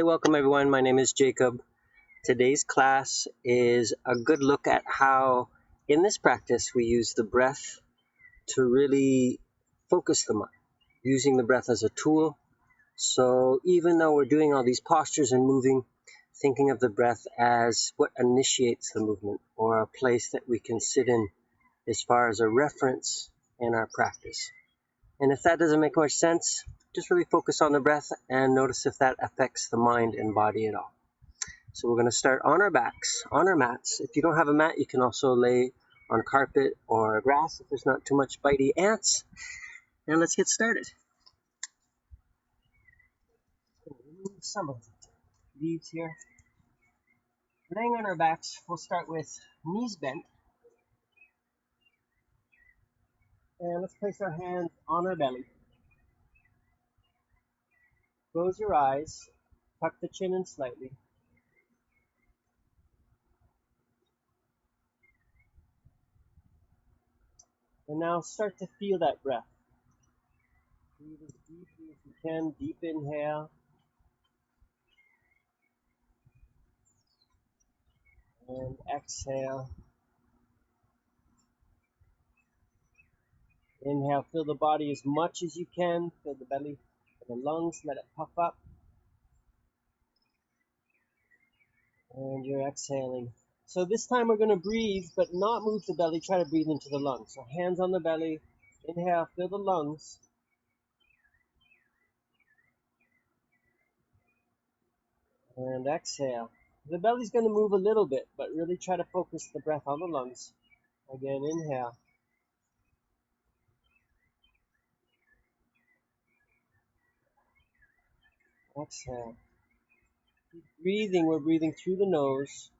Hey, welcome everyone. My name is Jacob. Today's class is a good look at how, in this practice, we use the breath to really focus the mind, using the breath as a tool. So even though we're doing all these postures and moving, thinking of the breath as what initiates the movement or a place that we can sit in as far as a reference in our practice. And if that doesn't make much sense, just really focus on the breath and notice if that affects the mind and body at all. So we're going to start on our backs, on our mats. If you don't have a mat, you can also lay on carpet or grass if there's not too much bitey ants. And let's get started. Remove some of the leaves here. Laying on our backs, we'll start with knees bent. And let's place our hands on our belly. Close your eyes, tuck the chin in slightly. And now start to feel that breath. Breathe as deeply as you can. Deep inhale. And exhale. Inhale, fill the body as much as you can. Fill the belly and the lungs. Let it puff up. And you're exhaling. So this time we're going to breathe, but not move the belly. Try to breathe into the lungs. So hands on the belly. Inhale, fill the lungs. And exhale. The belly's going to move a little bit, but really try to focus the breath on the lungs. Again, inhale. Exhale. Keep breathing. We're breathing through the nose.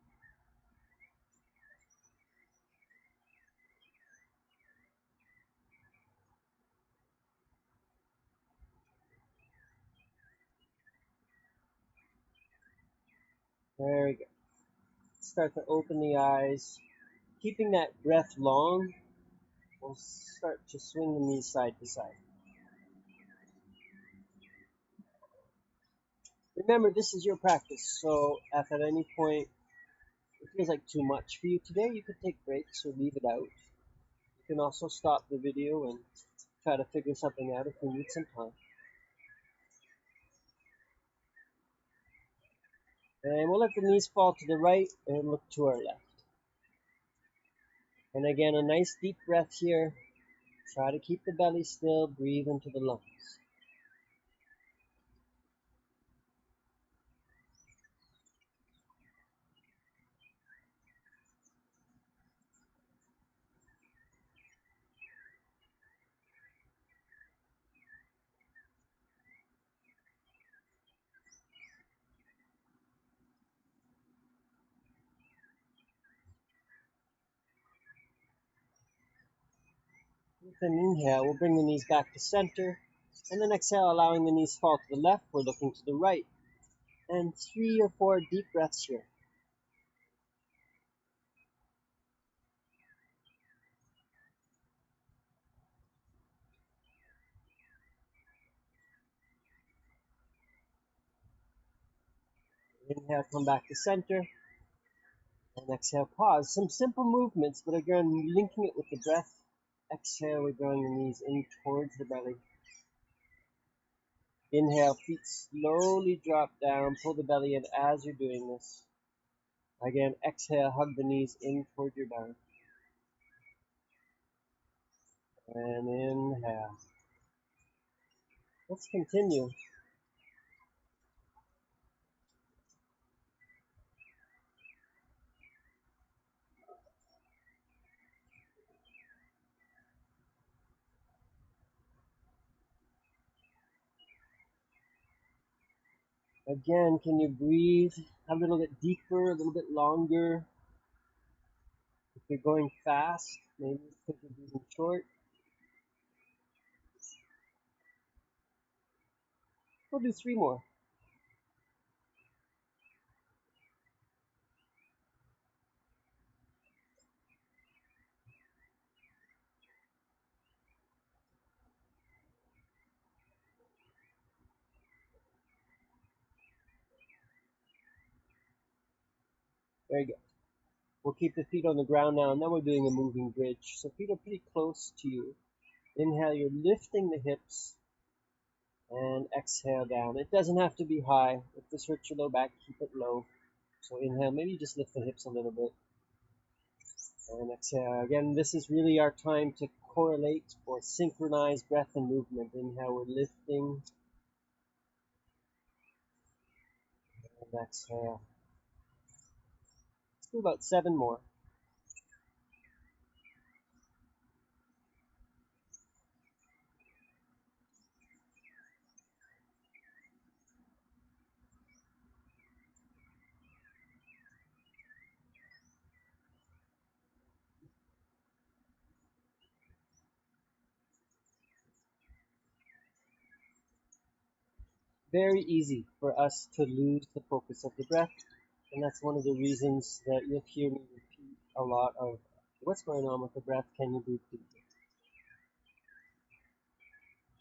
Very good. Start to open the eyes. Keeping that breath long, we'll start to swing the knees side to side. Remember, this is your practice, so if at any point it feels like too much for you today, you could take breaks or leave it out. You can also stop the video and try to figure something out if you need some time. And we'll let the knees fall to the right and look to our left. And again, a nice deep breath here. Try to keep the belly still, breathe into the lungs. With an inhale, we'll bring the knees back to center. And then exhale, allowing the knees fall to the left, we're looking to the right. And 3 or 4 deep breaths here. Inhale, come back to center. And exhale, pause. Some simple movements, but again, linking it with the breath. Exhale, we're drawing the knees in towards the belly. Inhale, feet slowly drop down. Pull the belly in as you're doing this. Again, exhale, hug the knees in towards your belly. And inhale. Let's continue. Again, can you breathe a little bit deeper, a little bit longer? If you're going fast, maybe take your breathing short. We'll do 3 more. Very good. We'll keep the feet on the ground now, and then we're doing a moving bridge. So feet are pretty close to you. Inhale, you're lifting the hips, and exhale down. It doesn't have to be high. If this hurts your low back, keep it low. So inhale, maybe just lift the hips a little bit. And exhale. Again, this is really our time to correlate or synchronize breath and movement. Inhale, we're lifting. And exhale. Let's do about 7 more. Very easy for us to lose the focus of the breath. And that's one of the reasons that you'll hear me repeat a lot of what's going on with the breath. Can you breathe deeply?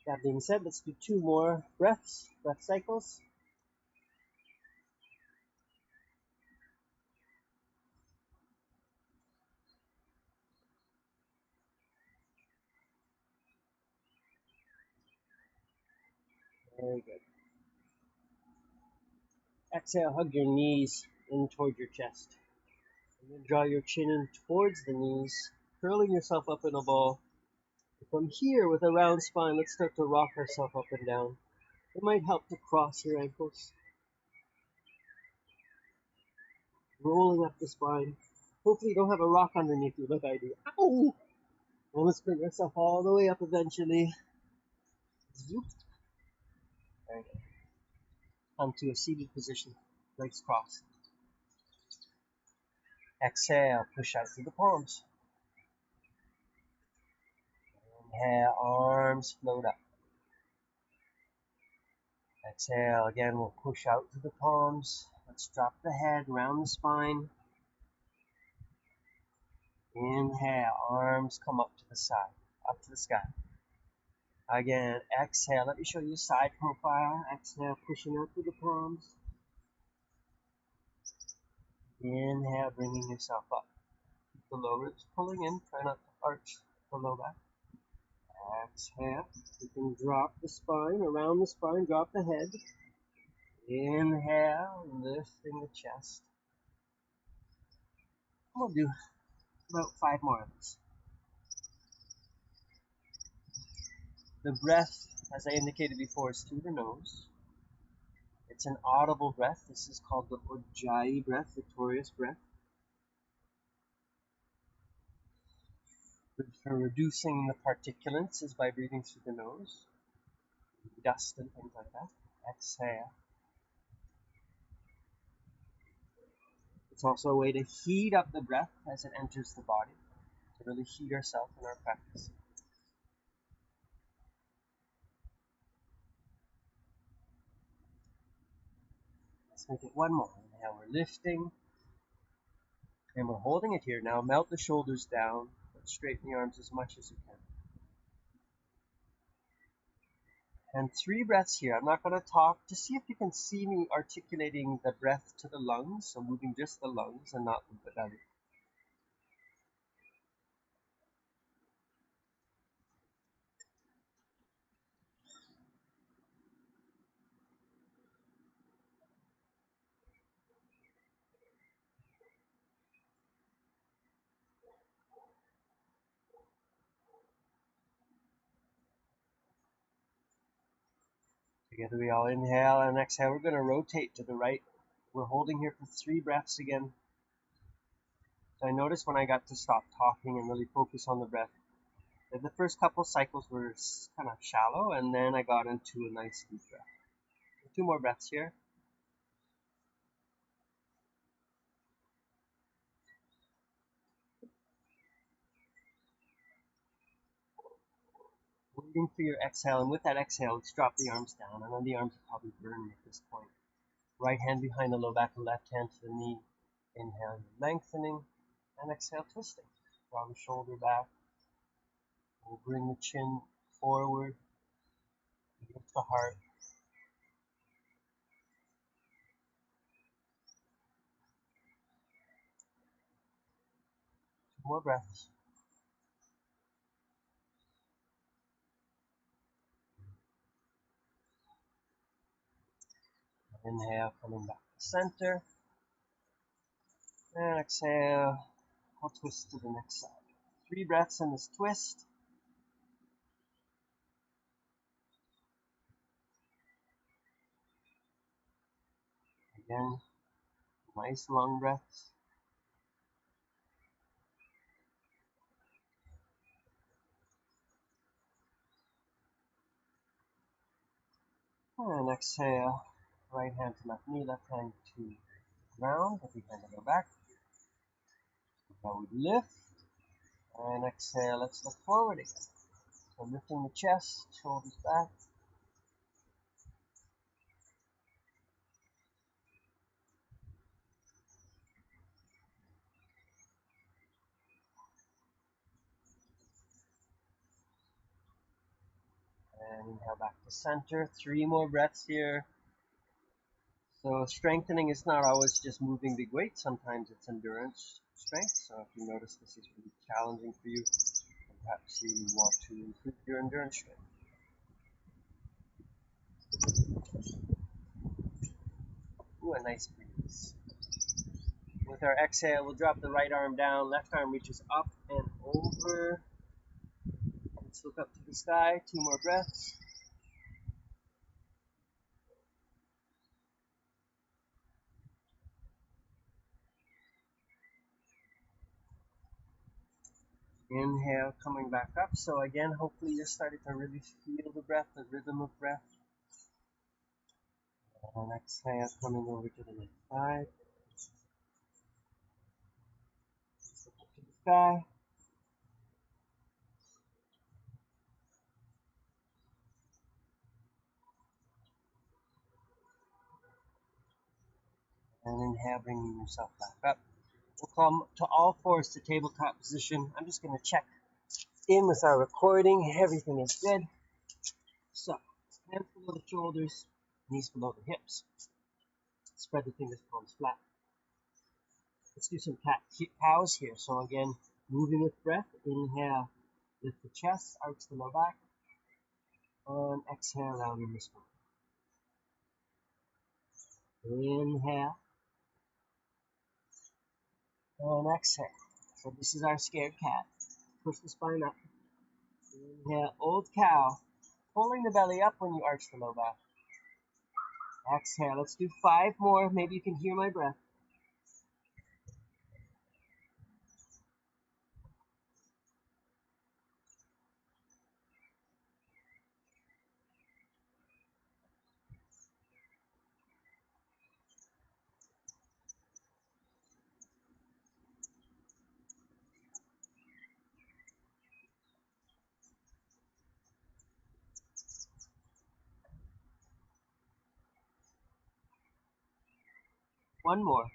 That being said, let's do 2 more breath cycles. Very good. Exhale, hug your knees in toward your chest. And then draw your chin in towards the knees, curling yourself up in a ball. From here, with a round spine, let's start to rock ourselves up and down. It might help to cross your ankles. Rolling up the spine. Hopefully you don't have a rock underneath you like I do. Ow! And let's bring ourselves all the way up eventually. Zoop. There we go. Onto a seated position. Legs crossed. Exhale, push out through the palms. Inhale, arms float up. Exhale, again, we'll push out to the palms. Let's drop the head, round the spine. Inhale, arms come up to the side, up to the sky. Again, exhale, let me show you side profile. Exhale, pushing out through the palms. Inhale, bringing yourself up. Keep the low ribs pulling in, try not to arch the low back. Exhale, you can drop the spine, around the spine, drop the head. Inhale, lifting the chest. We'll do about 5 more of this. The breath, as I indicated before, is through the nose. It's an audible breath. This is called the Ujjayi breath, victorious breath. Good for reducing the particulates is by breathing through the nose. Dust and things like that. Exhale. It's also a way to heat up the breath as it enters the body, to really heat ourselves in our practice. Let's make it 1 more. Inhale, we're lifting. And we're holding it here. Now melt the shoulders down, but straighten the arms as much as you can. And 3 breaths here. I'm not going to talk. Just see if you can see me articulating the breath to the lungs, so moving just the lungs and not the belly. Together we all inhale and exhale. We're going to rotate to the right. We're holding here for 3 breaths again. So I noticed when I got to stop talking and really focus on the breath, that the first couple cycles were kind of shallow, and then I got into a nice deep breath. So 2 more breaths here. Waiting for your exhale, and with that exhale, let's drop the arms down. And then the arms will probably burn at this point. Right hand behind the low back, left hand to the knee. Inhale, lengthening, and exhale, twisting. Draw the shoulder back. We'll bring the chin forward, lift the heart. More breaths. Inhale, coming back to center. And exhale, I'll twist to the next side. 3 breaths in this twist. Again, nice long breaths. And exhale, right hand to left knee, left hand to ground. If we kind of go back. Now we lift. And exhale, let's look forward again. So lifting the chest, shoulders back. And inhale back to center. 3 more breaths here. So strengthening is not always just moving big weights. Sometimes it's endurance strength. So if you notice this is really challenging for you, perhaps you want to improve your endurance strength. Ooh, a nice breeze. With our exhale, we'll drop the right arm down. Left arm reaches up and over. Let's look up to the sky. 2 more breaths. Inhale, coming back up. So again, hopefully you're starting to really feel the breath, the rhythm of breath. And exhale, coming over to the left side. Look up to the sky. And inhale, bringing yourself back up. We'll come to all fours to tabletop position. I'm just going to check in with our recording. Everything is good. So, hands below the shoulders, knees below the hips. Spread the fingers, palms flat. Let's do some cat cows here. So again, moving with breath. Inhale, lift the chest, arch the low back. And exhale, rounding the spine. Inhale. And exhale. So this is our scared cat. Push the spine up. Inhale, old cow. Pulling the belly up when you arch the low back. Exhale. Let's do 5 more. Maybe you can hear my breath. One more.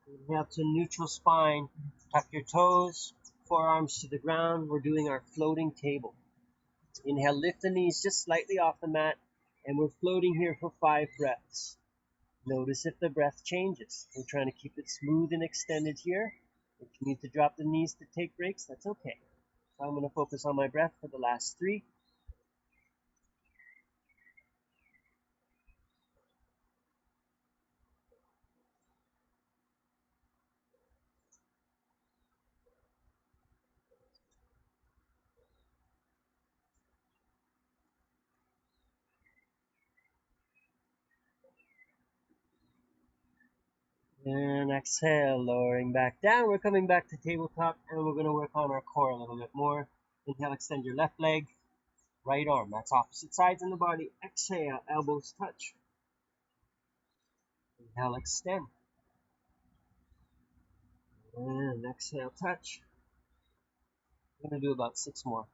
Inhale to neutral spine. Tuck your toes, forearms to the ground. We're doing our floating table. Inhale, lift the knees just slightly off the mat, and we're floating here for 5 breaths. Notice if the breath changes. We're trying to keep it smooth and extended here. If you need to drop the knees to take breaks, that's okay. So I'm going to focus on my breath for the last 3. And exhale, lowering back down. We're coming back to tabletop, and we're going to work on our core a little bit more. Inhale, extend your left leg, right arm. That's opposite sides in the body. Exhale, elbows touch. Inhale, extend. And exhale, touch. I'm going to do about 6 more.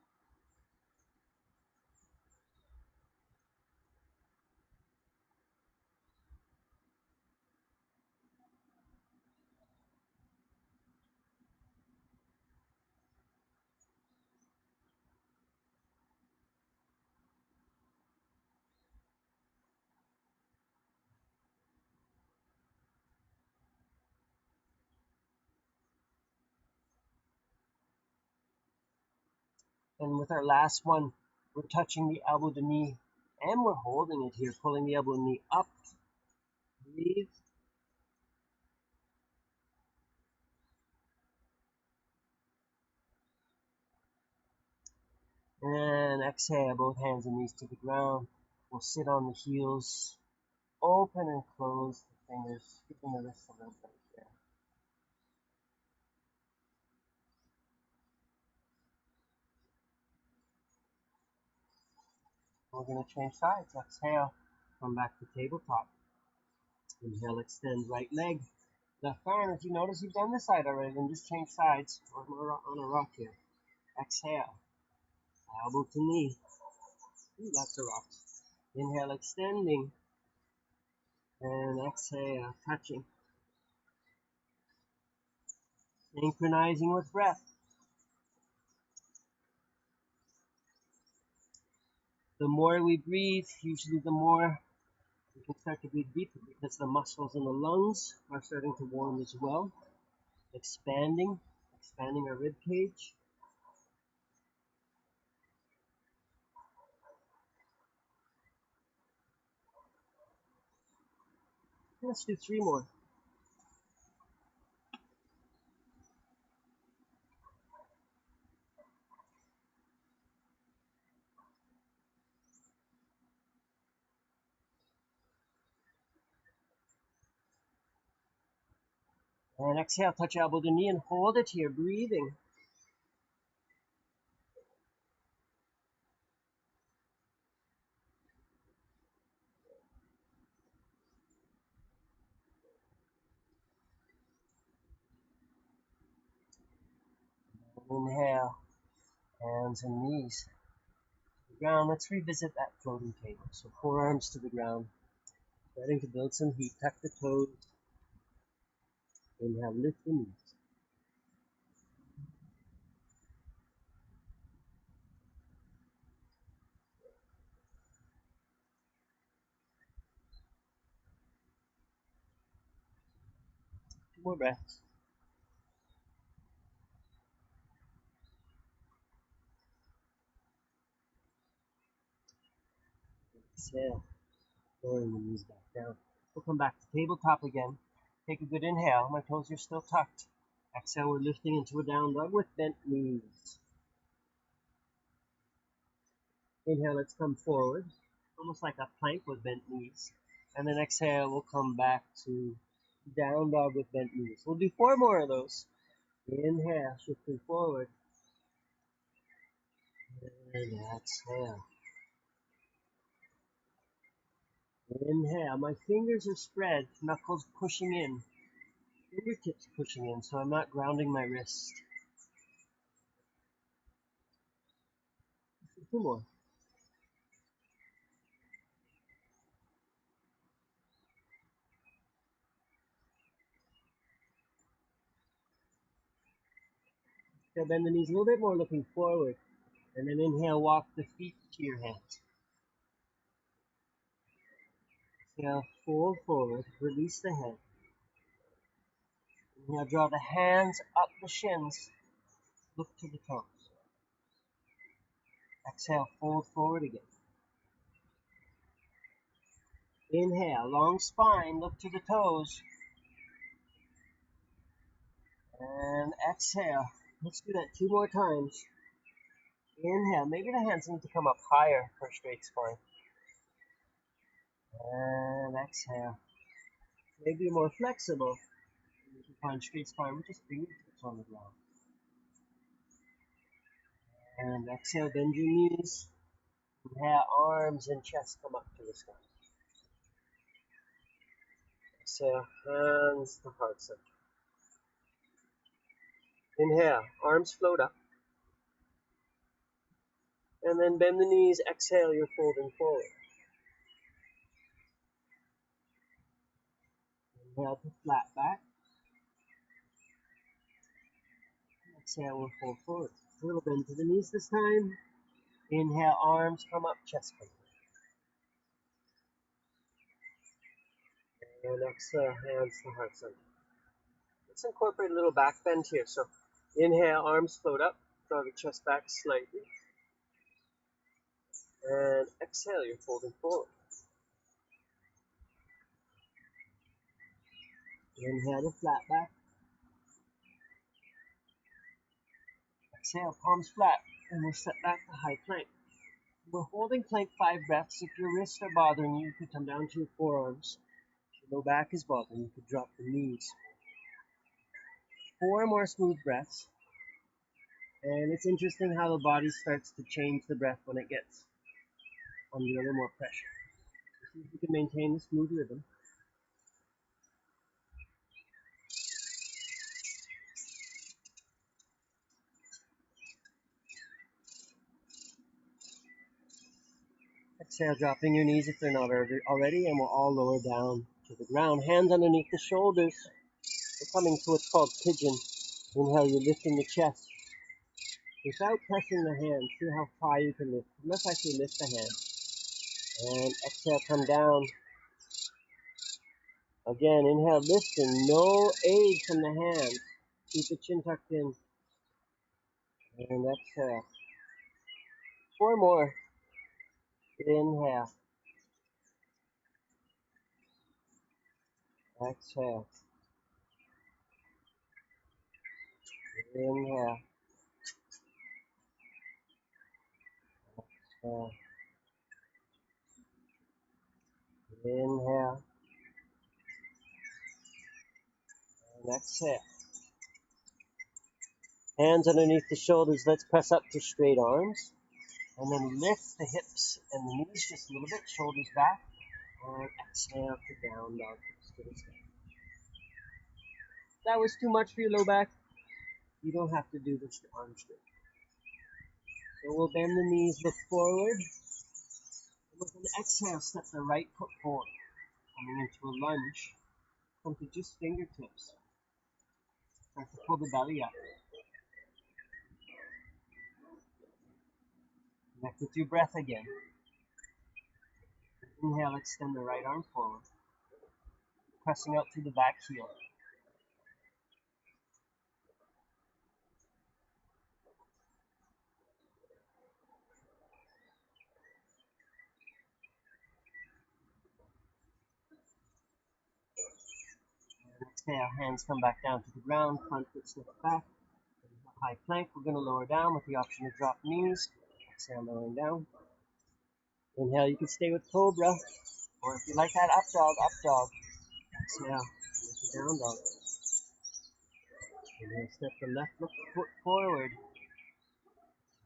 And with our last one, we're touching the elbow to knee and we're holding it here, pulling the elbow and knee up. Breathe. And exhale, both hands and knees to the ground. We'll sit on the heels, open and close the fingers, giving the wrist a little bit there. We're going to change sides. Exhale, come back to tabletop. Inhale, extend right leg. Left arm, if you notice you've done this side already, then just change sides. We're on a rock here. Exhale, elbow to knee. Ooh, lots of rocks. Inhale, extending. And exhale, touching. Synchronizing with breath. The more we breathe, usually the more we can start to breathe deeper because the muscles in the lungs are starting to warm as well. Expanding our rib cage. Let's do 3 more. And exhale, touch elbow to knee and hold it here, breathing. Inhale, hands and knees to the ground. Let's revisit that floating table. So forearms to the ground, starting to build some heat. Tuck the toes. Inhale, lift the knees. Two more breaths. Exhale, lowering the knees back down. We'll come back to tabletop again. Take a good inhale. My toes are still tucked. Exhale, we're lifting into a down dog with bent knees. Inhale, let's come forward, almost like a plank with bent knees. And then exhale, we'll come back to down dog with bent knees. We'll do 4 more of those. Inhale, shifting forward. And exhale. Inhale, my fingers are spread, knuckles pushing in, fingertips pushing in, so I'm not grounding my wrist. 2 more. Now bend the knees a little bit more, looking forward. And then inhale, walk the feet to your hands. Exhale, fold forward, release the head. Inhale, draw the hands up the shins, look to the toes. Exhale, fold forward again. Inhale, long spine, look to the toes. And exhale. Let's do that 2 more times. Inhale, maybe the hands need to come up higher for a straight spine. And exhale. Maybe more flexible. You can find straight spine with just fingertips on the ground. And exhale, bend your knees. Inhale, arms and chest come up to the sky. Exhale, hands to heart center. Inhale, arms float up. And then bend the knees, exhale, you're folding forward. Inhale to flat back. Exhale, we'll fold forward. A little bend to the knees this time. Inhale, arms come up, chest come down. And exhale, hands to heart center. Let's incorporate a little back bend here. So inhale, arms float up, draw the chest back slightly. And exhale, you're folding forward. Inhale to flat back. Exhale, palms flat, and we'll step back to high plank. We're holding plank 5 breaths. If your wrists are bothering you, you could come down to your forearms. If your low back is bothering you, could drop the knees. 4 more smooth breaths. And it's interesting how the body starts to change the breath when it gets under a little more pressure. See if you can maintain the smooth rhythm. Exhale, dropping your knees if they're not already, and we'll all lower down to the ground. Hands underneath the shoulders. We're coming to what's called pigeon. Inhale, you're lifting the chest. Without pressing the hand, see how far you can lift. Let's actually lift the hand. And exhale, come down. Again, inhale, lifting. No aid from the hand. Keep the chin tucked in. And exhale. 4 more. Inhale. Exhale. Inhale. Exhale. Inhale. And exhale. Hands underneath the shoulders. Let's press up to straight arms. And then lift the hips and the knees just a little bit. Shoulders back. And exhale to down dog. That was too much for your low back. You don't have to do this arm straight. So we'll bend the knees, look forward. And with an exhale, step the right foot forward. Coming into a lunge. Come to just fingertips. Start to pull the belly up. Connect with your breath again. Inhale, extend the right arm forward. Pressing out through the back heel. And exhale, hands come back down to the ground, front foot slips back. High plank, we're going to lower down with the option to drop knees. Exhale, lowering down. Inhale, you can stay with cobra. Or if you like that, up dog. Exhale, down dog. Inhale, step the left foot forward.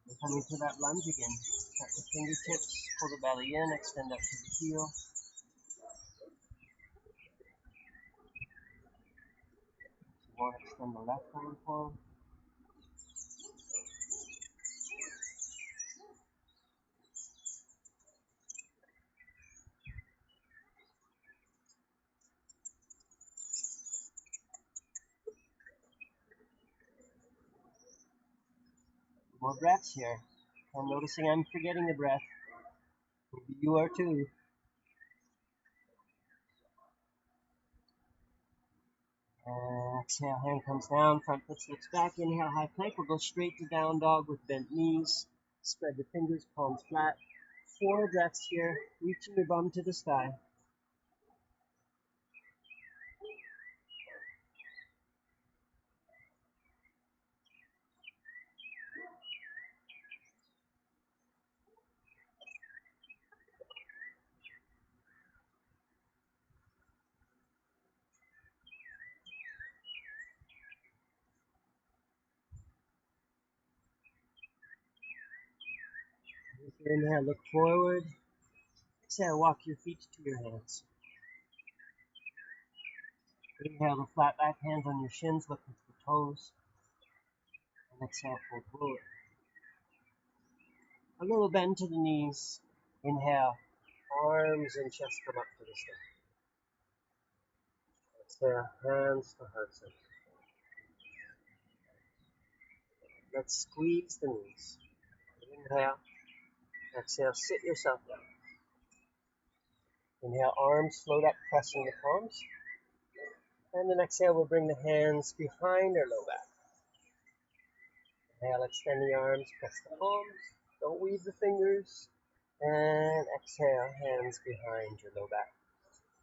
We're coming to that lunge again. Start with fingertips, pull the belly in, extend up to the heel. More extend the left arm forward. More breaths here. I'm noticing I'm forgetting the breath. Maybe you are too. Exhale, hand comes down, front foot slips back. Inhale, high plank. We'll go straight to down dog with bent knees. Spread the fingers, palms flat. 4 breaths here, reaching your bum to the sky. Inhale, look forward. Exhale, walk your feet to your hands. Inhale to flat back, hands on your shins, looking to the toes. And exhale, fold forward. A little bend to the knees. Inhale, arms and chest come up to the sky. Exhale, hands to heart center. Let's squeeze the knees. Inhale. Exhale, sit yourself down. Inhale, arms float up, pressing the palms. And then exhale, we'll bring the hands behind our low back. Inhale, extend the arms, press the palms. Don't weave the fingers. And exhale, hands behind your low back.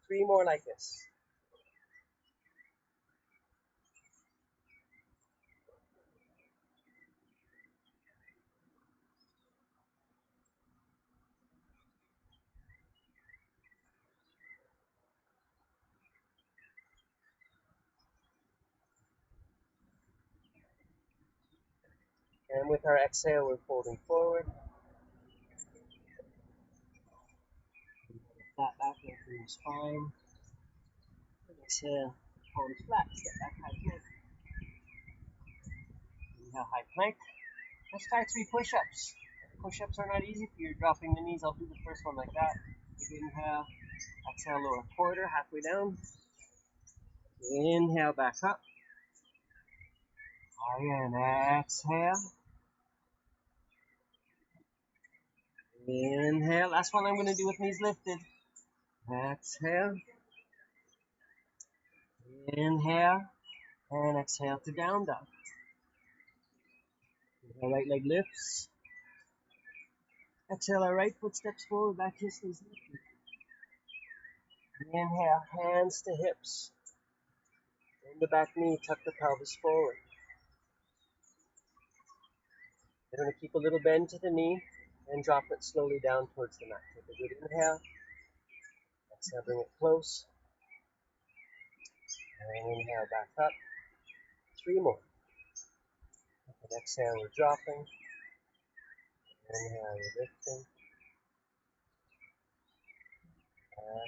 3 more like this. And with our exhale, we're folding forward. Flat back, lengthen your spine. Exhale, palms flat, step back, high plank. Inhale, high plank. Let's try 3 push-ups. Push-ups are not easy for you. Dropping the knees. I'll do the first one like that. Inhale, exhale, lower quarter, halfway down. Inhale, back up. And exhale. Inhale. Last one I'm going to do with knees lifted. Exhale. Inhale. And exhale to down dog. Inhale, right leg lifts. Exhale, our right foot steps forward, back heel stays lifted. Inhale, hands to hips. Bend the back knee, tuck the pelvis forward. You're going to keep a little bend to the knee and drop it slowly down towards the mat. Take a good inhale. Exhale, bring it close. And inhale, back up. 3 more. And exhale, we're dropping. Inhale, you're lifting.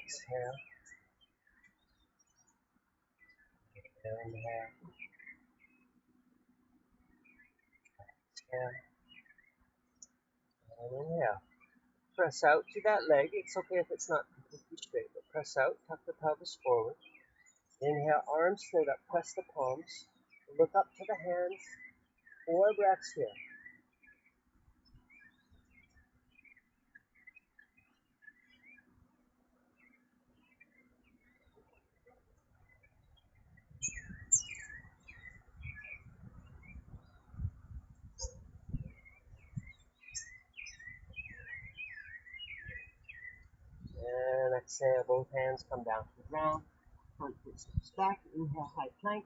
Exhale. Inhale. Exhale. And inhale. Press out to that leg. It's okay if it's not completely straight, but press out, tuck the pelvis forward. Inhale, arms straight up, press the palms. Look up to the hands. 4 breaths here. And exhale, both hands come down to the ground. Front foot steps back. Inhale, high plank.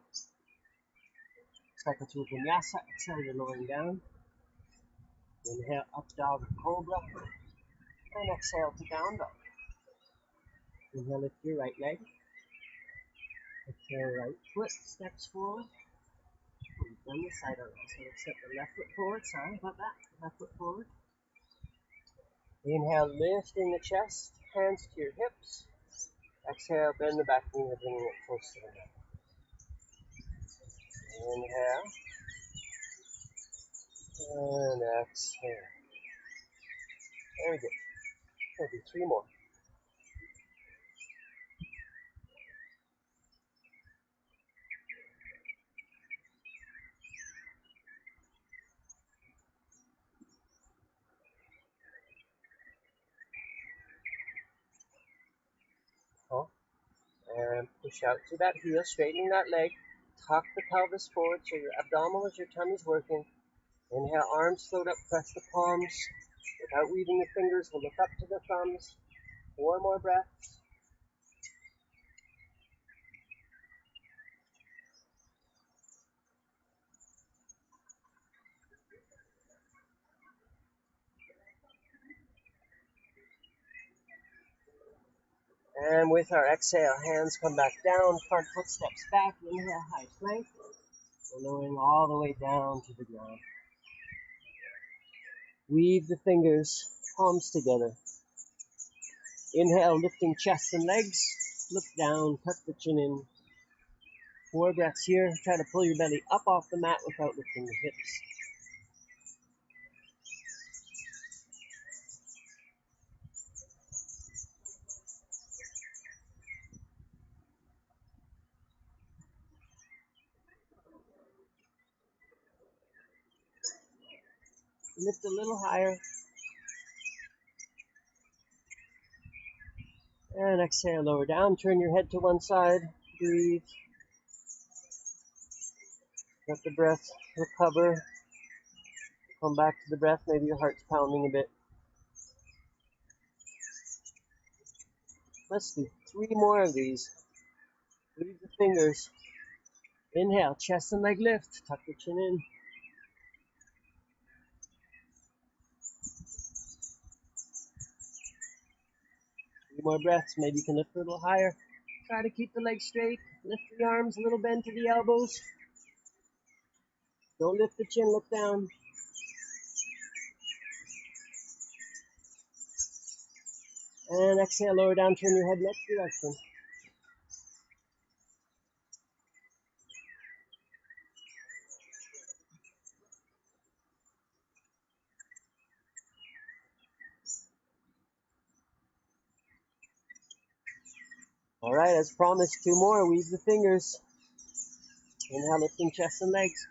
Cycle to vinyasa. Exhale, you're lowering down. Inhale, up dog or cobra. And exhale to down dog. Inhale, lift your right leg. Exhale, right foot steps forward. We've done the side arm. So let's step the left foot forward. Sorry about that. Left foot forward. Inhale, lifting the chest. Hands to your hips. Exhale, bend the back knee, bringing it close to the mat. Inhale. And exhale. Very good. We'll do 3 more. And push out to that heel, straightening that leg. Tuck the pelvis forward so your abdominals, your tummy's working. Inhale, arms float up, press the palms. Without weaving the fingers, we'll look up to the thumbs. 4 more breaths. And with our exhale, hands come back down, front foot steps back. Inhale, high plank. We're lowering all the way down to the ground. Weave the fingers, palms together. Inhale, lifting chest and legs. Look down, tuck the chin in. 4 breaths here. Try to pull your belly up off the mat without lifting the hips. Lift a little higher. And exhale, lower down. Turn your head to one side. Breathe. Let the breath recover. Come back to the breath. Maybe your heart's pounding a bit. Let's do 3 more of these. Leave the fingers. Inhale, chest and leg lift. Tuck the chin in. 3 more breaths. Maybe you can lift a little higher. Try to keep the legs straight. Lift the arms, a little bend to the elbows. Don't lift the chin, look down. And exhale, lower down, turn your head next direction. All right, as promised, 2 more. Weave the fingers. Inhale, lifting chest and legs.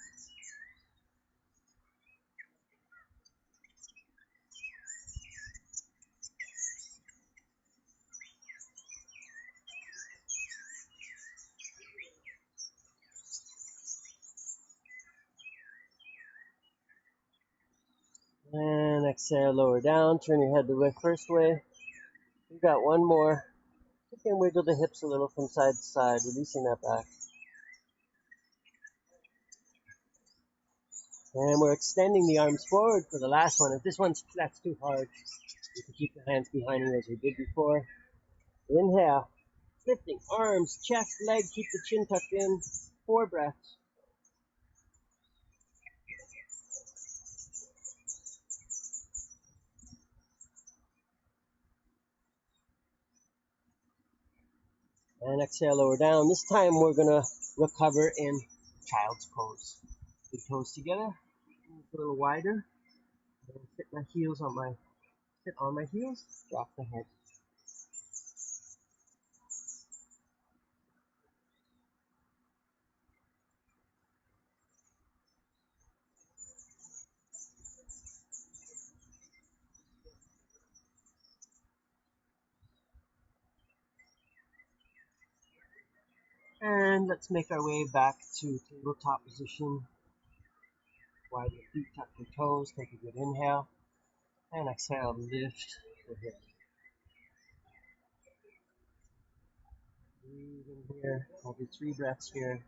And exhale, lower down. Turn your head the first way. We've got 1 more. You can wiggle the hips a little from side to side, releasing that back. And we're extending the arms forward for the last one. If that's too hard, you can keep the hands behind you as we did before. Inhale, lifting arms, chest, leg, keep the chin tucked in. 4 breaths. And exhale, lower down. This time we're gonna recover in child's pose. Big toes together, a little wider. Sit on my heels, drop the head. And let's make our way back to tabletop position. Widen the feet, tuck your toes, take a good inhale. And exhale, lift the hips. Breathe in here. I'll do 3 breaths here.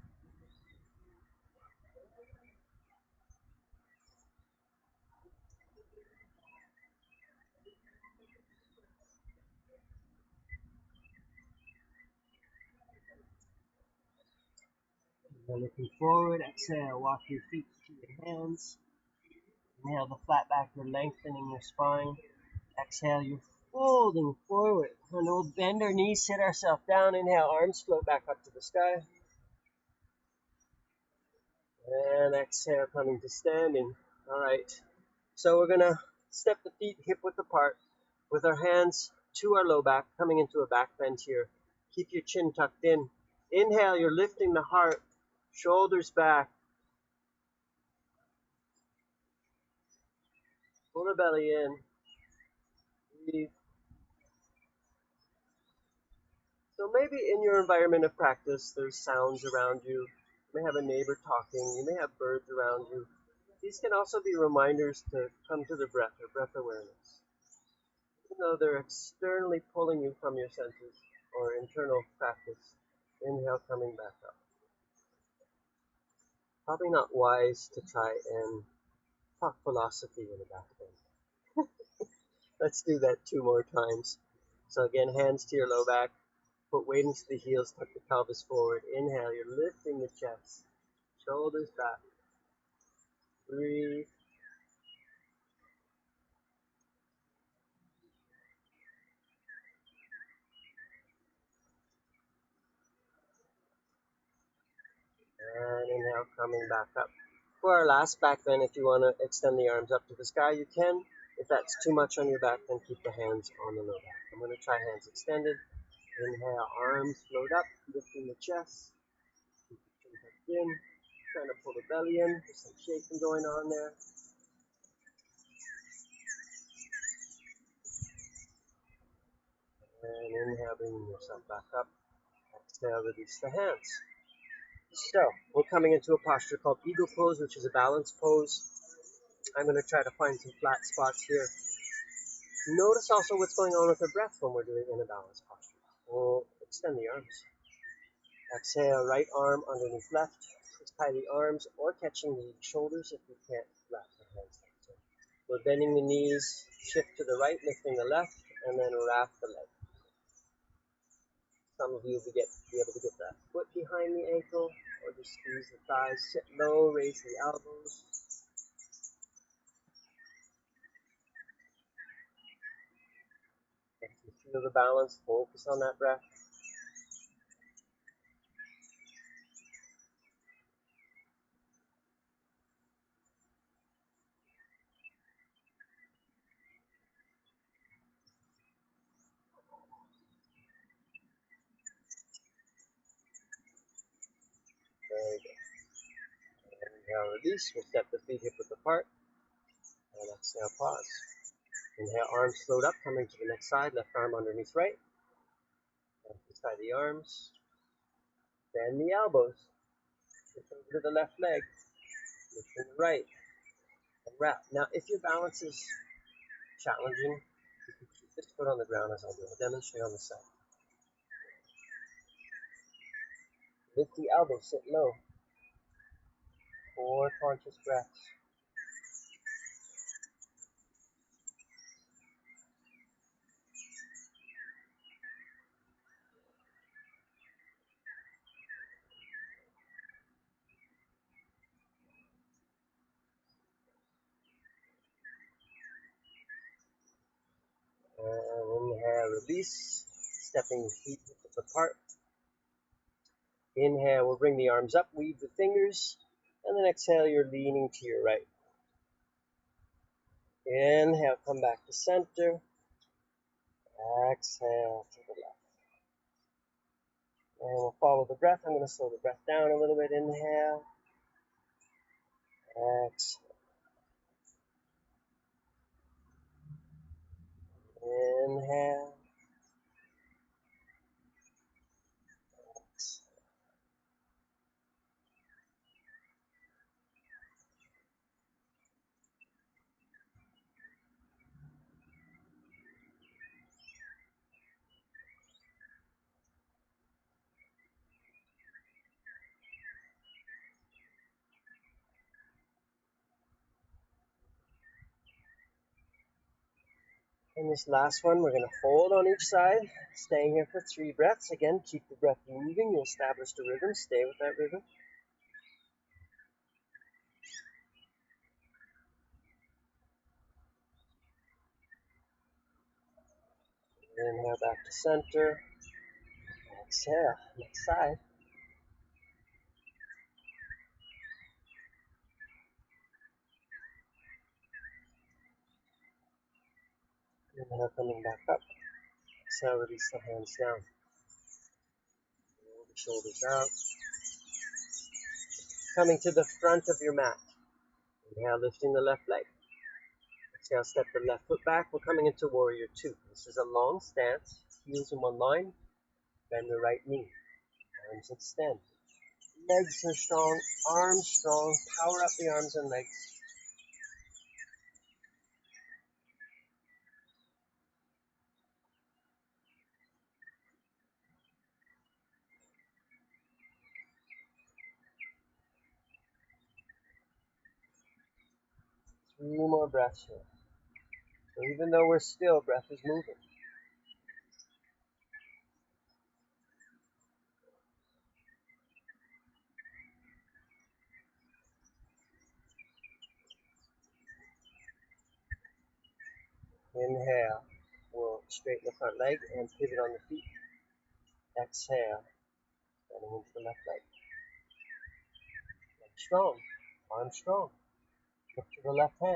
And looking forward, exhale, walk your feet to your hands. Inhale the flat back, you're lengthening your spine. Exhale, you're folding forward. And we'll bend our knees, sit ourselves down. Inhale, arms float back up to the sky. And exhale, coming to standing. All right. So we're gonna step the feet hip width apart with our hands to our low back, coming into a back bend here. Keep your chin tucked in. Inhale, you're lifting the heart, shoulders back. Pull the belly in. Breathe. So maybe in your environment of practice, there's sounds around you. You may have a neighbor talking. You may have birds around you. These can also be reminders to come to the breath or breath awareness. Even though they're externally pulling you from your senses or internal practice, inhale, coming back up. Probably not wise to try and talk philosophy in a back bend. Let's do that 2 more times. So again, hands to your low back, put weight into the heels, tuck the pelvis forward. Inhale, you're lifting the chest, shoulders back. Breathe. And inhale, coming back up. For our last back bend, if you want to extend the arms up to the sky, you can. If that's too much on your back, then keep the hands on the low back. I'm going to try hands extended. Inhale, arms float up, lifting the chest. Keep the chin tucked in. Trying to pull the belly in. There's some shaking going on there. And inhale, bringing yourself back up. Exhale, release the hands. So, we're coming into a posture called eagle pose, which is a balance pose. I'm going to try to find some flat spots here. Notice also what's going on with the breath when we're doing in a balance posture. We'll extend the arms. Exhale, right arm underneath left. Tie the arms or catching the shoulders if you can't wrap the hands. So we're bending the knees, shift to the right, lifting the left, and then wrap the leg. Some of you will be able to get that foot behind the ankle, or just squeeze the thighs, sit low, raise the elbows. If you feel the balance, focus on that breath. Very good. Inhale, release. We'll step the feet hip width apart. And exhale, pause. Inhale, arms float up, coming to the next side. Left arm underneath right. And tie the arms. Bend the elbows. Shift over to the left leg. Lift to the right. And wrap. Now, if your balance is challenging, you can keep this foot on the ground as I'll do. I'll demonstrate on the side. Lift the elbow, sit low. 4 conscious breaths. And inhale, release. Stepping the feet apart. Inhale, we'll bring the arms up, weave the fingers. And then exhale, you're leaning to your right. Inhale, come back to center. Exhale to the left. And we'll follow the breath. I'm going to slow the breath down a little bit. Inhale. Exhale. Inhale. Exhale. In this last one, we're going to hold on each side, staying here for 3 breaths. Again, keep the breath moving. You'll establish the rhythm. Stay with that rhythm. Inhale back to center. Exhale. Next side. Inhale, coming back up. Exhale, release the hands down. Roll the shoulders out. Coming to the front of your mat. Inhale, lifting the left leg. Exhale, step the left foot back. We're coming into warrior 2. This is a long stance. Heels in one line. Bend the right knee. Arms extend. Legs are strong. Arms strong. Power up the arms and legs. Three more breaths here. So even though we're still, breath is moving. Inhale. We'll straighten the front leg and pivot on the feet. Exhale. Bending into the left leg. Leg strong. Arm strong. Look to the left hand.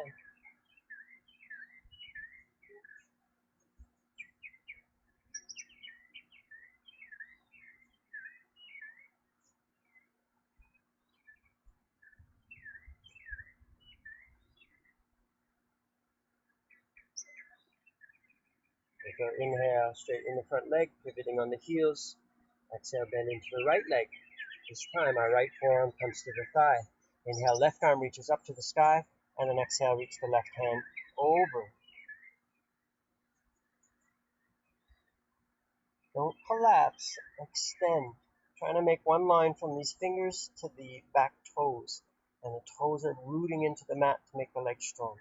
With our inhale, straighten the front leg, pivoting on the heels. Exhale, bend into the right leg. This time, our right forearm comes to the thigh. Inhale, left arm reaches up to the sky, and then exhale, reach the left hand over. Don't collapse, extend. Trying to make one line from these fingers to the back toes. And the toes are rooting into the mat to make the leg strong.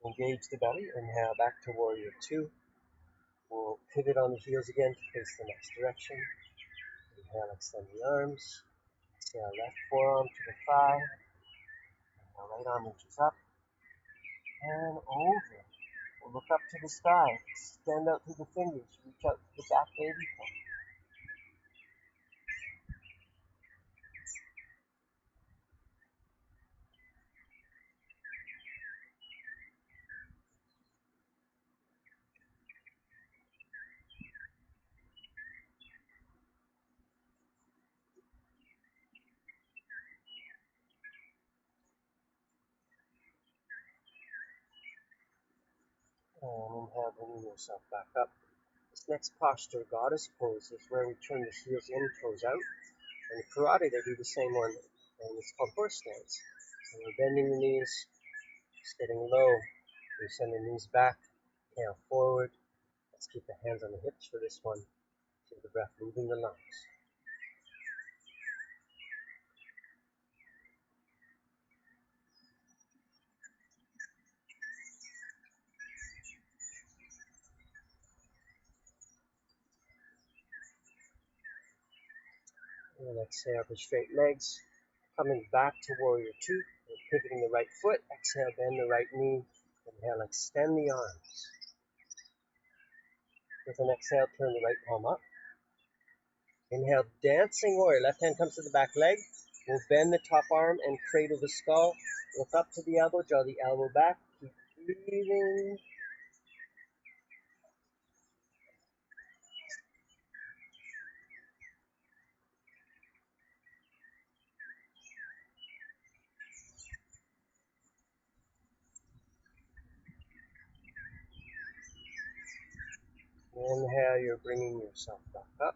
Engage the belly. Inhale back to warrior two. We'll pivot on the heels again to face the next direction. Inhale, extend the arms. Exhale, left forearm to the thigh. Inhale, right arm reaches up and over. We'll look up to the sky. Extend out through the fingers. Reach out to the back baby toe. And inhale, bringing yourself back up. This next posture, goddess pose, is where we turn the heels in, toes out. In karate, they do the same one, and it's called horse stance. So we're bending the knees, sitting low. We send the knees back, inhale forward. Let's keep the hands on the hips for this one. Feel the breath moving the lungs. And exhale for straight legs. Coming back to warrior two. We're pivoting the right foot. Exhale, bend the right knee. Inhale, extend the arms. With an exhale, turn the right palm up. Inhale, dancing warrior. Left hand comes to the back leg. We'll bend the top arm and cradle the skull. Look up to the elbow, draw the elbow back. Keep breathing. Inhale, you're bringing yourself back up.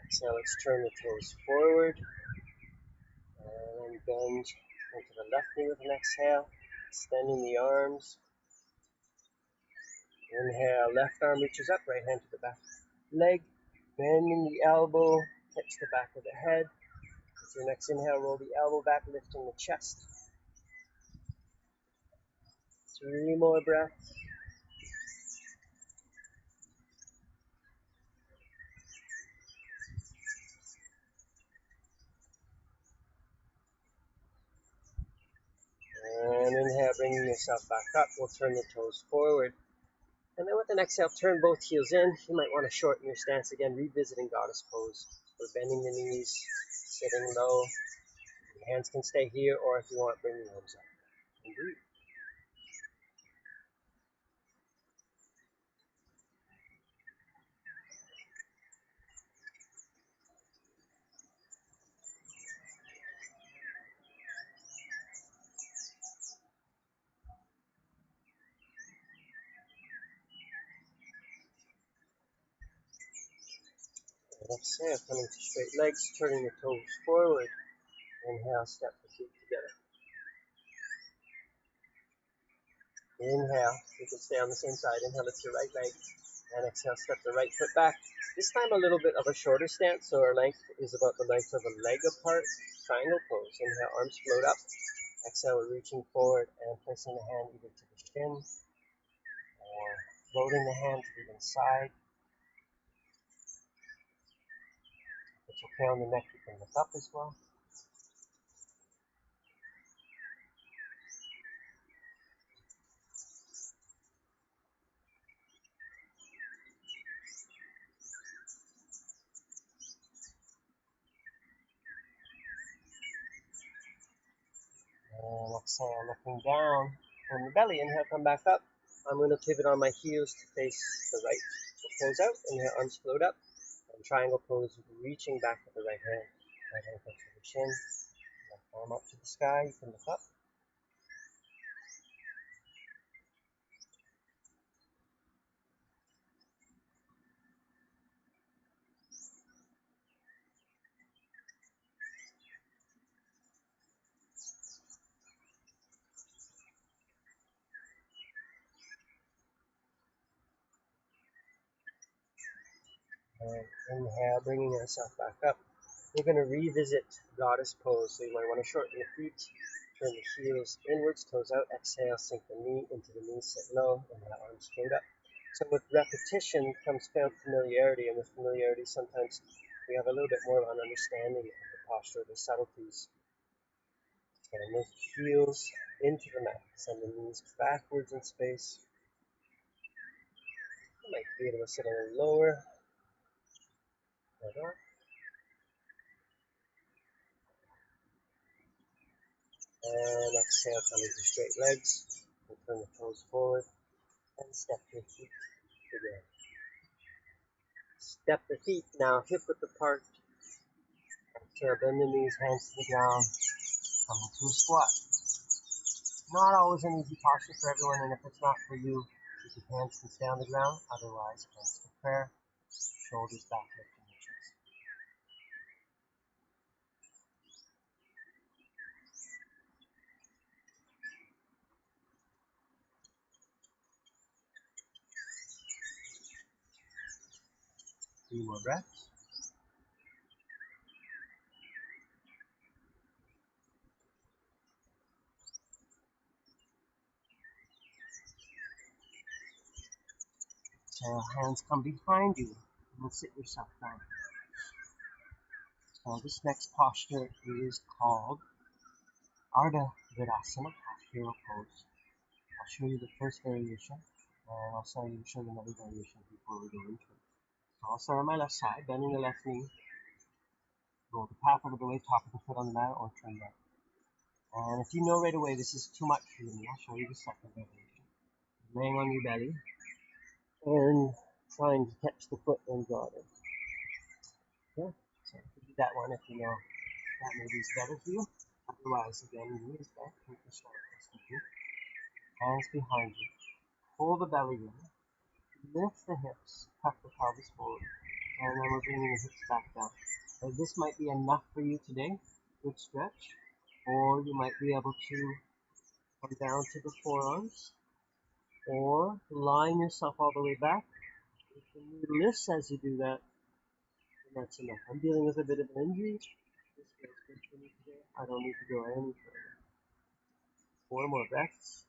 Exhale, let's turn the toes forward. And bend into the left knee with an exhale. Extending the arms. Inhale, left arm reaches up, right hand to the back leg. Bending the elbow, catch the back of the head. With your next inhale, roll the elbow back, lifting the chest. 3 more breaths. And inhale, bringing yourself back up. We'll turn the toes forward. And then with an exhale, turn both heels in. You might want to shorten your stance again, revisiting goddess pose. We're bending the knees, sitting low. Your hands can stay here, or if you want, bring your arms up. And breathe. And exhale, coming to straight legs, turning the toes forward. Inhale, step the feet together. Inhale, you can stay on the same side. Inhale, lift your right leg. And exhale, step the right foot back. This time a little bit of a shorter stance, so our length is about the length of a leg apart. Triangle pose. Inhale, arms float up. Exhale, we're reaching forward and placing the hand either to the shin or floating the hand to the inside. If it's okay on the neck, you can look up as well. And exhale, looking down from the belly. Inhale, come back up. I'm going to pivot on my heels to face the right. So close out. Inhale, arms float up. And triangle pose, reaching back with the right hand. Right hand comes to the chin. Left arm up to the sky. You can look up. And inhale, bringing yourself back up. We're going to revisit goddess pose, so you might want to shorten the feet, turn the heels inwards, toes out, exhale, sink the knee into the knee, sit low, and the arms straight up. So with repetition comes familiarity, and with familiarity sometimes we have a little bit more of an understanding of the posture, the subtleties. And the heels into the mat, send the knees backwards in space. You might be able to sit a little lower. Like that. And exhale, coming to straight legs. And turn the toes forward. And step your feet together. Step the feet now, hip width apart. Exhale, bend the knees, hands to the ground. Coming to a squat. Not always an easy posture for everyone, and if it's not for you, keep your hands can stay on the ground. Otherwise, hands to prayer, shoulders back, lifting the chest. Three more breaths. So hands come behind you and sit yourself down. So this next posture is called Ardha Virasana, half hero pose. I'll show you the first variation, and I'll show you another variation before we go into it. So I'll start on my left side, bending the left knee, go the path out of the way, top of the foot on the mat, or turn right. And if you know right away this is too much for you, I'll show you the second variation. Laying on your belly and trying to catch the foot and draw it in. Yeah, so do that one if you know that maybe is better for you. Otherwise, again, knees back, make the start. Hands behind you. Pull the belly in. Lift the hips, tuck the pelvis forward, and then we're bringing the hips back down. So this might be enough for you today, good stretch, or you might be able to come down to the forearms, or line yourself all the way back. If the knee lifts as you do that, then that's enough. I'm dealing with a bit of an injury. This feels good for me today. I don't need to go any further. 4 more breaths.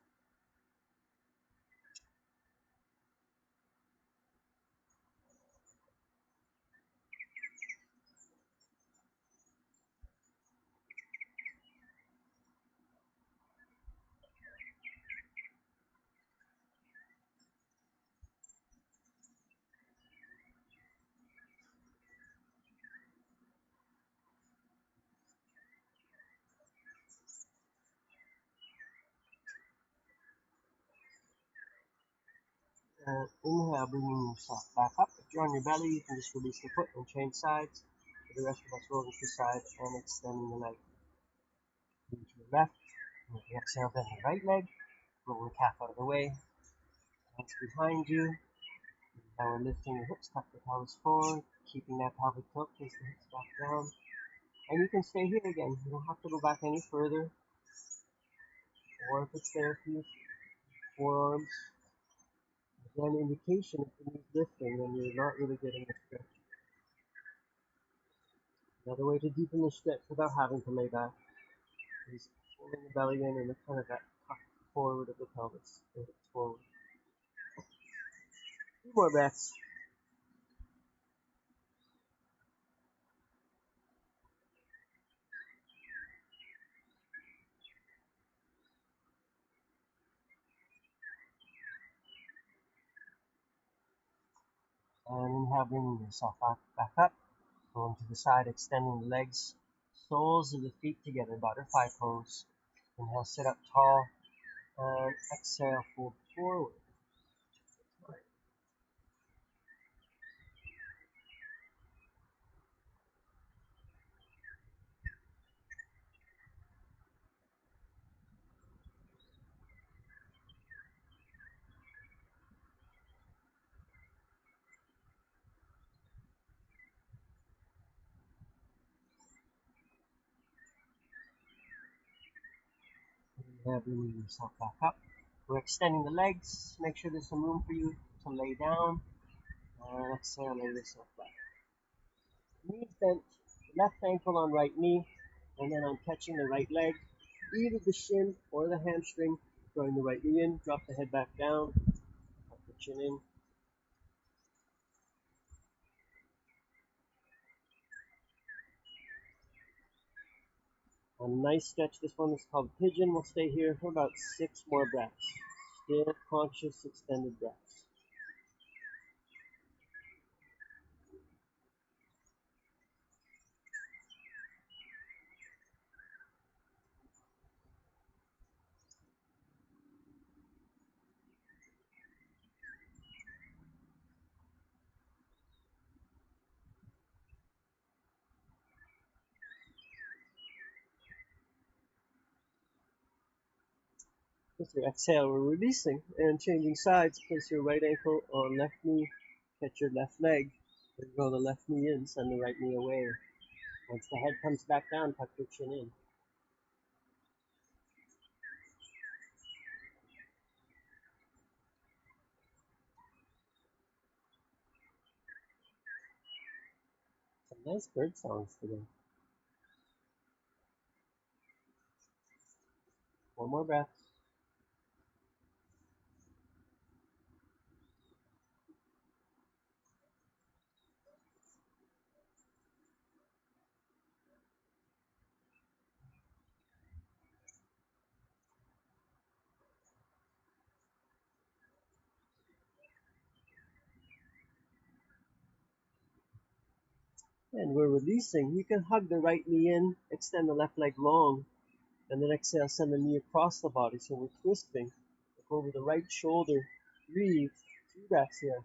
Inhale, bringing yourself back up. If you're on your belly, you can just release the foot and change sides. For the rest of us, rolling to the side and extending the leg. Move to the left. With the exhale, bend the right leg. Roll the calf out of the way. Hands behind you. Now we're lifting the hips, tuck the pelvis forward, keeping that pelvic tilt, place the hips back down. And you can stay here again. You don't have to go back any further. Or if it's there for you, forearms. Again, indication if the knee's lifting, then you're not really getting a stretch. Another way to deepen the stretch without having to lay back is pulling the belly in and kind of that tuck forward of the pelvis. The hips forward. 2 more breaths. And inhale, bringing yourself back up. Going to the side, extending the legs. Soles of the feet together, butterfly pose. Inhale, sit up tall. And exhale, fold forward. Inhale, bringing yourself back up. We're extending the legs. Make sure there's some room for you to lay down. And exhale, lay yourself back. bent, left ankle on right knee, and then I'm catching the right leg, either the shin or the hamstring, throwing the right knee in, drop the head back down, tuck the chin in. A nice stretch. This one is called pigeon. We'll stay here for about 6 more breaths. Still conscious, extended breaths. With your exhale, we're releasing and changing sides. Place your right ankle on left knee. Catch your left leg. And roll the left knee in, send the right knee away. Once the head comes back down, tuck your chin in. Some nice bird songs today. One more breath. And we're releasing. You can hug the right knee in, extend the left leg long, and then exhale, send the knee across the body. So we're twisting. Look over the right shoulder. Breathe. 2 breaths here.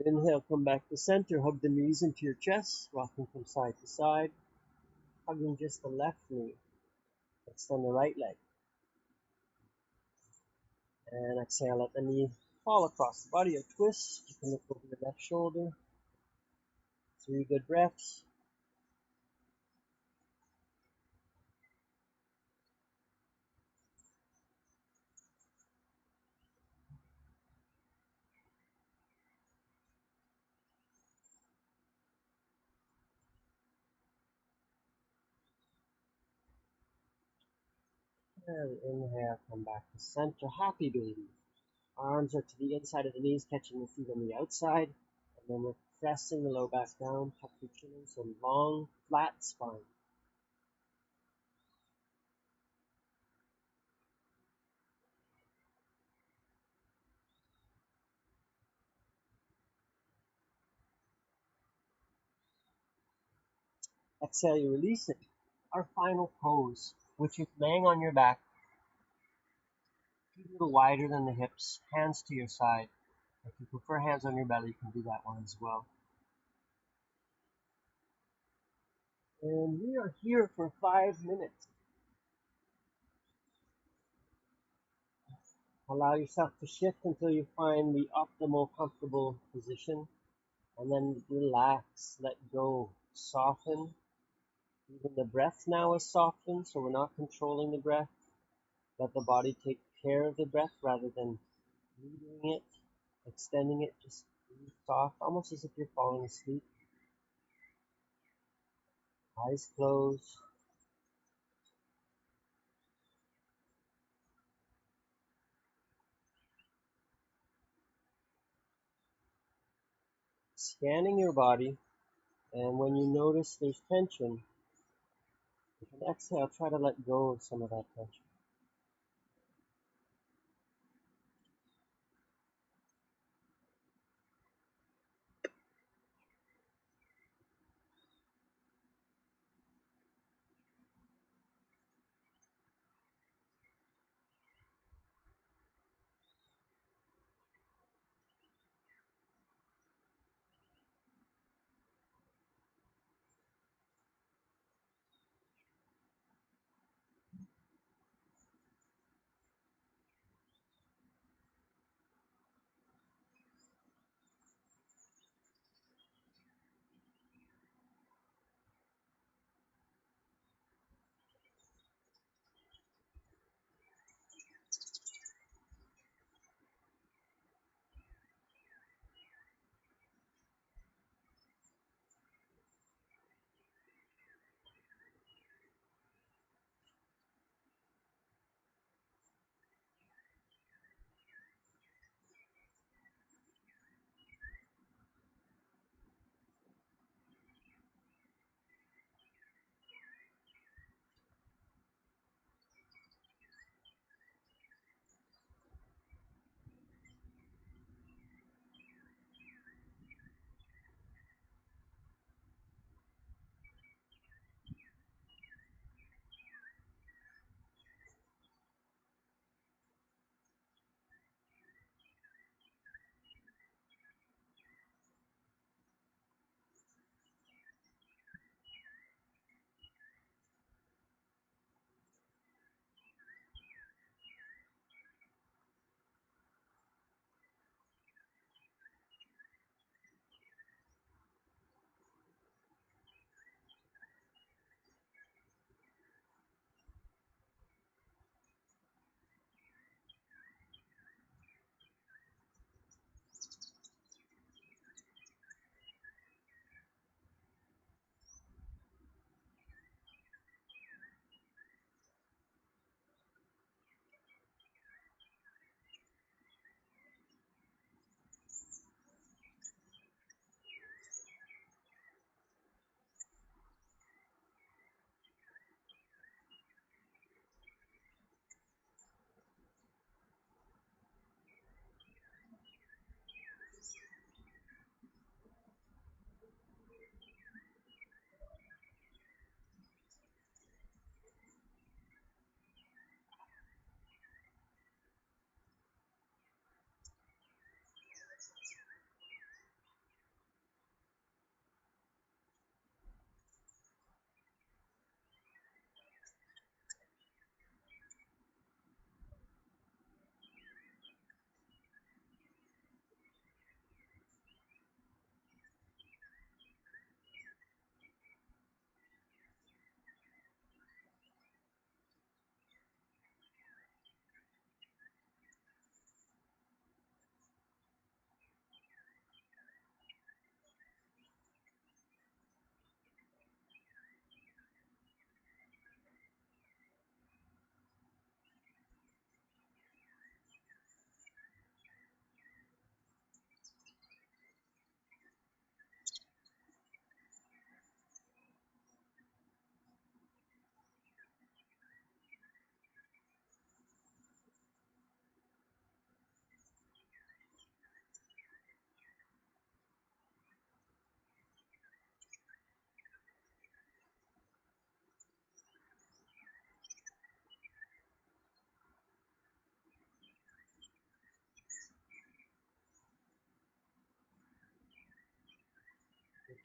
Inhale, come back to center. Hug the knees into your chest, rocking from side to side. Hugging just the left knee. Extend the right leg. And exhale, let the knee fall across the body. A twist. You can look over your left shoulder. 3 good breaths. And inhale, come back to center. Happy baby. Arms are to the inside of the knees, catching the feet on the outside. And then we're pressing the low back down, tuck your chin in, so long, flat spine. Exhale, you release it. Our final pose, which is laying on your back, feet a little wider than the hips, hands to your side. If you prefer hands on your belly, you can do that one as well. And we are here for 5 minutes. Allow yourself to shift until you find the optimal, comfortable position. And then relax, let go, soften. Even the breath now is softened, so we're not controlling the breath. Let the body take care of the breath rather than leading it, extending it, just breathe soft, almost as if you're falling asleep. Eyes closed. Scanning your body, and when you notice there's tension, you can exhale, try to let go of some of that tension.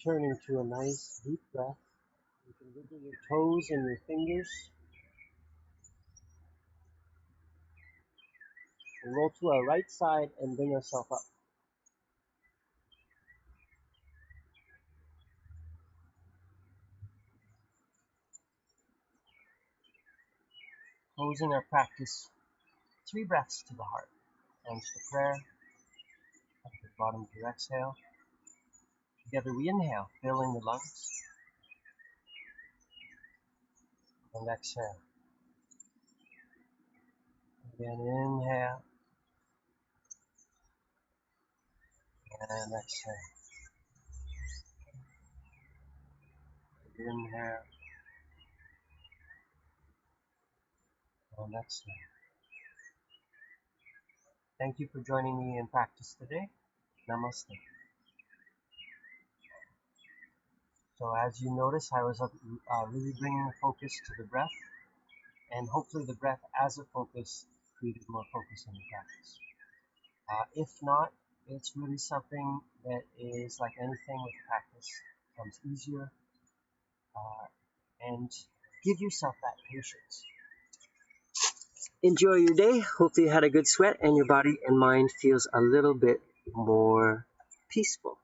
Turn into a nice deep breath. You can wiggle your toes and your fingers and roll to our right side and bring yourself up. Closing our practice, 3 breaths to the heart. Hands to prayer, at the bottom of your exhale. Together we inhale, filling the lungs, and exhale. Again, inhale, and exhale. Inhale, and exhale. Thank you for joining me in practice today. Namaste. So as you notice, I was really bringing the focus to the breath, and hopefully the breath as a focus created more focus in the practice. If not, it's really something that is like anything with practice, becomes easier, and give yourself that patience. Enjoy your day. Hopefully you had a good sweat and your body and mind feels a little bit more peaceful.